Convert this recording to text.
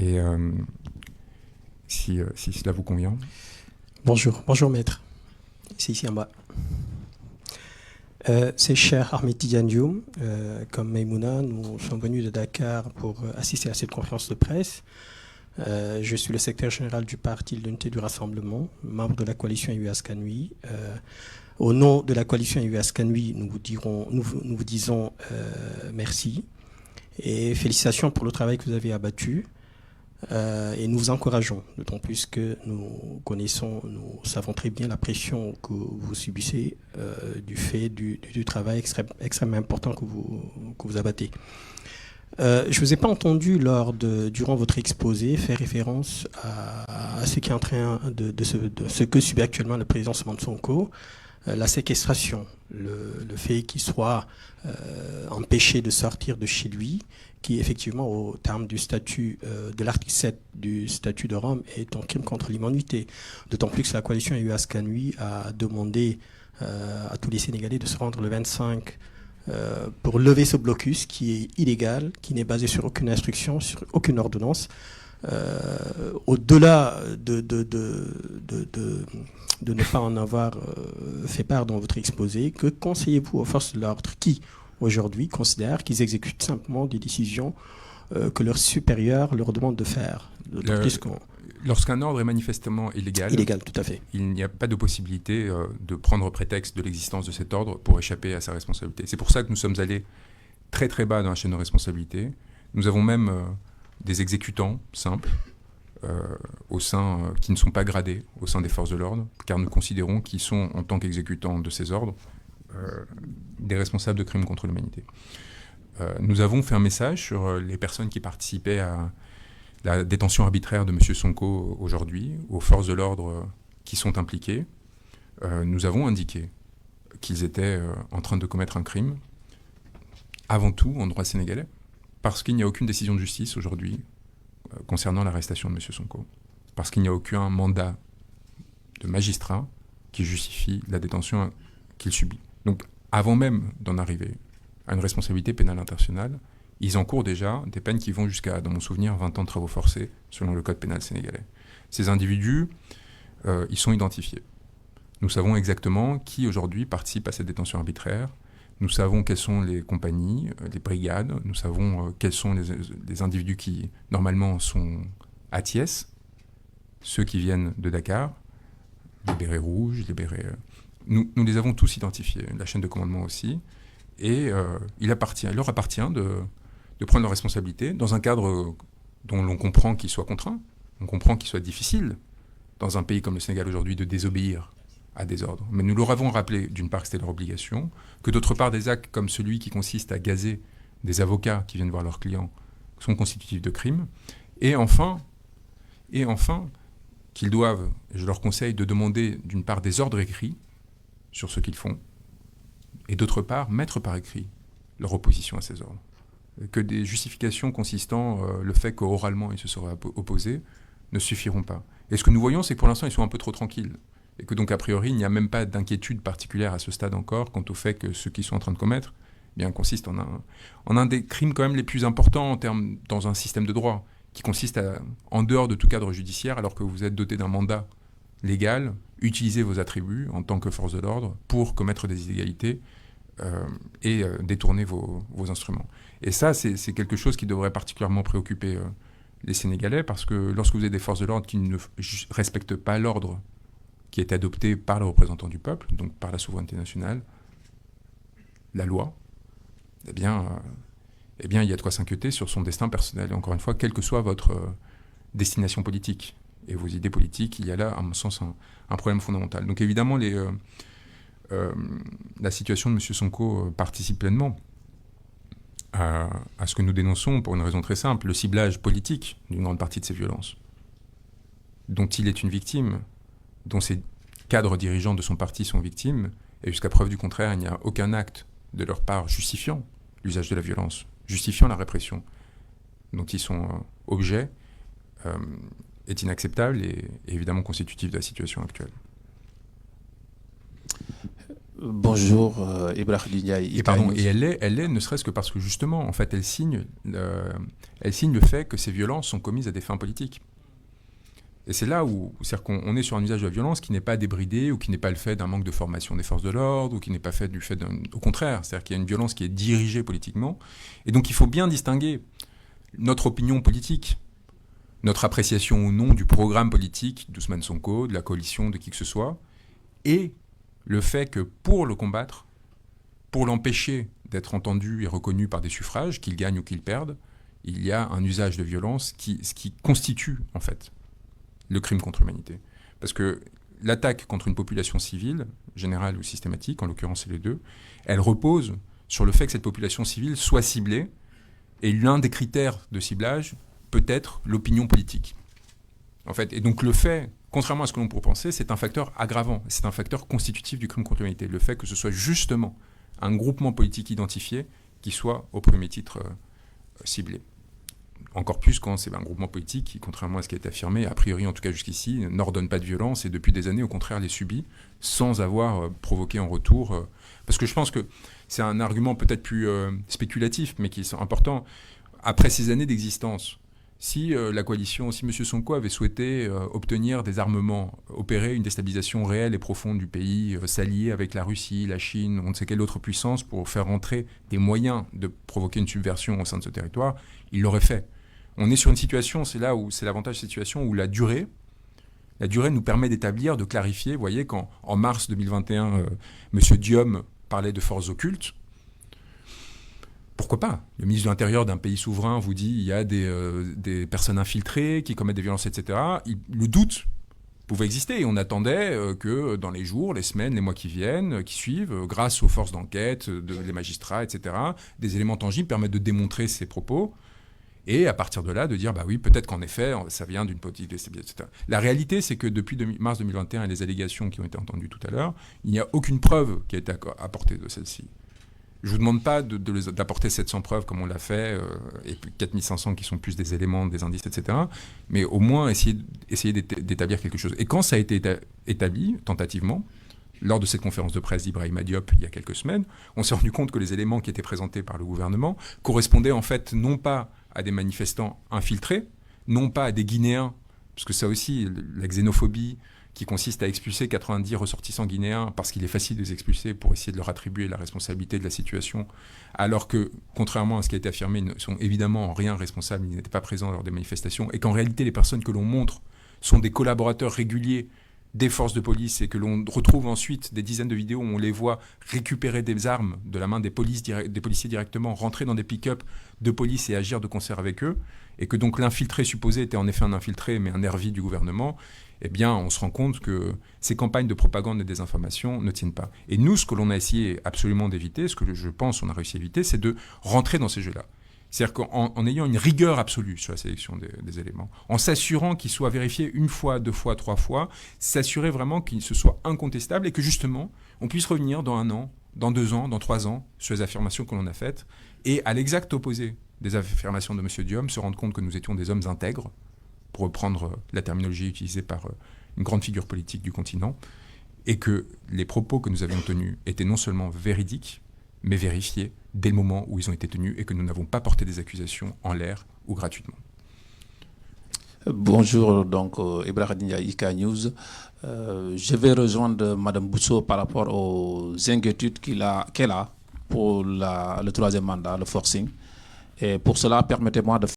Et si cela vous convient. Bonjour maître. C'est ici en bas. C'est cher Ahmed Tidiane Dioum. Comme Maïmouna, nous sommes venus de Dakar pour assister à cette conférence de presse. Je suis le secrétaire général du Parti de l'Unité du Rassemblement, membre de la coalition UAS Kanui. Au nom de la coalition UAS Kanui, nous vous disons merci et félicitations pour le travail que vous avez abattu. Et nous vous encourageons, d'autant plus que nous savons très bien la pression que vous subissez du fait du travail extrêmement important que vous abattez. Je ne vous ai pas entendu durant votre exposé faire référence à ce qui est en train de ce que subit actuellement le président Ousmane Sonko, la séquestration, le fait qu'il soit empêché de sortir de chez lui, qui effectivement au terme du statut de l'article 7 du statut de Rome est un crime contre l'humanité. D'autant plus que la coalition UAS Kanui a demandé à tous les Sénégalais de se rendre le 25 pour lever ce blocus qui est illégal, qui n'est basé sur aucune instruction, sur aucune ordonnance. Au-delà de ne pas en avoir fait part dans votre exposé, que conseillez-vous aux forces de l'ordre qui, aujourd'hui, considèrent qu'ils exécutent simplement des décisions que leurs supérieurs leur demandent de faire? Lorsqu'un ordre est manifestement illégal, tout à fait. Il n'y a pas de possibilité de prendre prétexte de l'existence de cet ordre pour échapper à sa responsabilité. C'est pour ça que nous sommes allés très très bas dans la chaîne de responsabilité. Nous avons même des exécutants simples qui ne sont pas gradés au sein des forces de l'ordre, car nous considérons qu'ils sont, en tant qu'exécutants de ces ordres, des responsables de crimes contre l'humanité. Nous avons fait un message sur les personnes qui participaient à la détention arbitraire de M. Sonko aujourd'hui, aux forces de l'ordre qui sont impliquées. Nous avons indiqué qu'ils étaient en train de commettre un crime, avant tout en droit sénégalais, parce qu'il n'y a aucune décision de justice aujourd'hui concernant l'arrestation de M. Sonko, parce qu'il n'y a aucun mandat de magistrat qui justifie la détention qu'il subit. Donc, avant même d'en arriver à une responsabilité pénale internationale, ils encourent déjà des peines qui vont jusqu'à, dans mon souvenir, 20 ans de travaux forcés, selon le code pénal sénégalais. Ces individus, ils sont identifiés. Nous savons exactement qui, aujourd'hui, participe à cette détention arbitraire. Nous savons quelles sont les compagnies, les brigades. Nous savons quels sont les individus qui, normalement, sont à Thiès, ceux qui viennent de Dakar, les bérets rouges, les bérets... Nous les avons tous identifiés, la chaîne de commandement aussi. Et il leur appartient de prendre leurs responsabilités dans un cadre dont l'on comprend qu'il soit contraint, on comprend qu'il soit difficile, dans un pays comme le Sénégal aujourd'hui, de désobéir à des ordres. Mais nous leur avons rappelé, d'une part, que c'était leur obligation, que d'autre part, des actes comme celui qui consiste à gazer des avocats qui viennent voir leurs clients sont constitutifs de crimes. Et enfin, qu'ils doivent, je leur conseille de demander, d'une part, des ordres écrits sur ce qu'ils font, et d'autre part, mettre par écrit leur opposition à ces ordres. Que des justifications consistant le fait qu'oralement ils se seraient opposés ne suffiront pas. Et ce que nous voyons, c'est que pour l'instant, ils sont un peu trop tranquilles. Et que donc, a priori, il n'y a même pas d'inquiétude particulière à ce stade encore quant au fait que ce qu'ils sont en train de commettre consiste en un des crimes quand même les plus importants dans un système de droit, qui consiste en dehors de tout cadre judiciaire, alors que vous êtes doté d'un mandat légal, utiliser vos attributs en tant que force de l'ordre pour commettre des illégalités et détourner vos instruments. Et ça, c'est quelque chose qui devrait particulièrement préoccuper les Sénégalais, parce que lorsque vous avez des forces de l'ordre qui ne respectent pas l'ordre qui est adopté par les représentants du peuple, donc par la souveraineté nationale, la loi, eh bien, il y a de quoi s'inquiéter sur son destin personnel. Et encore une fois, quelle que soit votre destination politique et vos idées politiques, il y a là, à mon sens, un problème fondamental. Donc évidemment, la situation de M. Sonko participe pleinement à ce que nous dénonçons pour une raison très simple, le ciblage politique d'une grande partie de ces violences, dont il est une victime, dont ses cadres dirigeants de son parti sont victimes, et jusqu'à preuve du contraire, il n'y a aucun acte de leur part justifiant l'usage de la violence, justifiant la répression dont ils sont objets, est inacceptable et évidemment constitutif de la situation actuelle. Bonjour, Ibrahim Ndiaye. Et pardon, et elle l'est ne serait-ce que parce que justement, en fait, elle signe le fait que ces violences sont commises à des fins politiques. Et c'est là où, c'est-à-dire qu'on est sur un usage de la violence qui n'est pas débridé ou qui n'est pas le fait d'un manque de formation des forces de l'ordre ou qui n'est pas fait du fait d'un... Au contraire, c'est-à-dire qu'il y a une violence qui est dirigée politiquement. Et donc il faut bien distinguer notre opinion politique, notre appréciation ou non du programme politique d'Ousmane Sonko, de la coalition, de qui que ce soit, et le fait que pour le combattre, pour l'empêcher d'être entendu et reconnu par des suffrages, qu'il gagne ou qu'il perde, il y a un usage de violence ce qui constitue en fait le crime contre l'humanité. Parce que l'attaque contre une population civile, générale ou systématique, en l'occurrence c'est les deux, elle repose sur le fait que cette population civile soit ciblée, et l'un des critères de ciblage peut être l'opinion politique. En fait, et donc le fait, contrairement à ce que l'on pourrait penser, c'est un facteur aggravant, c'est un facteur constitutif du crime contre l'humanité. Le fait que ce soit justement un groupement politique identifié qui soit au premier titre ciblé. Encore plus quand c'est un groupement politique qui, contrairement à ce qui a été affirmé, a priori en tout cas jusqu'ici, n'ordonne pas de violence et depuis des années au contraire les subit sans avoir provoqué en retour. Parce que je pense que c'est un argument peut-être plus spéculatif mais qui est important. Après ces années d'existence, si la coalition, si M. Sonko avait souhaité obtenir des armements, opérer une déstabilisation réelle et profonde du pays, s'allier avec la Russie, la Chine, on ne sait quelle autre puissance pour faire rentrer des moyens de provoquer une subversion au sein de ce territoire, il l'aurait fait. On est sur une situation, c'est là où c'est l'avantage de cette situation, où la durée nous permet d'établir, de clarifier. Vous voyez, quand en mars 2021, M. Diom parlait de forces occultes, pourquoi pas? Le ministre de l'Intérieur d'un pays souverain vous dit il y a des personnes infiltrées qui commettent des violences, etc. Le doute pouvait exister et on attendait que dans les jours, les semaines, les mois qui viennent, qui suivent, grâce aux forces d'enquête, les magistrats, etc., des éléments tangibles permettent de démontrer ces propos. Et à partir de là, de dire, bah oui, peut-être qu'en effet, ça vient d'une politique déstabilisation, etc. La réalité, c'est que depuis mars 2021 et les allégations qui ont été entendues tout à l'heure, il n'y a aucune preuve qui a été apportée de celle-ci. Je ne vous demande pas d'apporter 700 preuves comme on l'a fait, et 4500 qui sont plus des éléments, des indices, etc. Mais au moins essayer d'établir quelque chose. Et quand ça a été établi, tentativement, lors de cette conférence de presse d'Ibrahima Diop il y a quelques semaines, on s'est rendu compte que les éléments qui étaient présentés par le gouvernement correspondaient en fait non pas à des manifestants infiltrés, non pas à des Guinéens, parce que ça aussi, la xénophobie qui consiste à expulser 90 ressortissants guinéens parce qu'il est facile de les expulser pour essayer de leur attribuer la responsabilité de la situation, alors que, contrairement à ce qui a été affirmé, ils ne sont évidemment en rien responsables, ils n'étaient pas présents lors des manifestations, et qu'en réalité, les personnes que l'on montre sont des collaborateurs réguliers des forces de police et que l'on retrouve ensuite des dizaines de vidéos où on les voit récupérer des armes de la main des policiers directement, rentrer dans des pick-up de police et agir de concert avec eux, et que donc l'infiltré supposé était en effet un infiltré mais un nervi du gouvernement, eh bien on se rend compte que ces campagnes de propagande et de désinformation ne tiennent pas. Et nous, ce que l'on a essayé absolument d'éviter, ce que je pense on a réussi à éviter, c'est de rentrer dans ces jeux-là. C'est-à-dire qu'en ayant une rigueur absolue sur la sélection des éléments, en s'assurant qu'ils soient vérifiés une fois, deux fois, trois fois, s'assurer vraiment qu'ils se soient incontestables et que justement, on puisse revenir dans 1 an, dans 2 ans, dans 3 ans, sur les affirmations que l'on a faites, et à l'exact opposé des affirmations de M. Diom, se rendre compte que nous étions des hommes intègres, pour reprendre la terminologie utilisée par une grande figure politique du continent, et que les propos que nous avions tenus étaient non seulement véridiques, mais vérifiés dès le moment où ils ont été tenus et que nous n'avons pas porté des accusations en l'air ou gratuitement. Bonjour, donc Ibrahim Ndiaye, IK News. Je vais rejoindre Mme Bousso par rapport aux inquiétudes qu'elle a pour le 3e mandat, le forcing. Et pour cela, permettez-moi de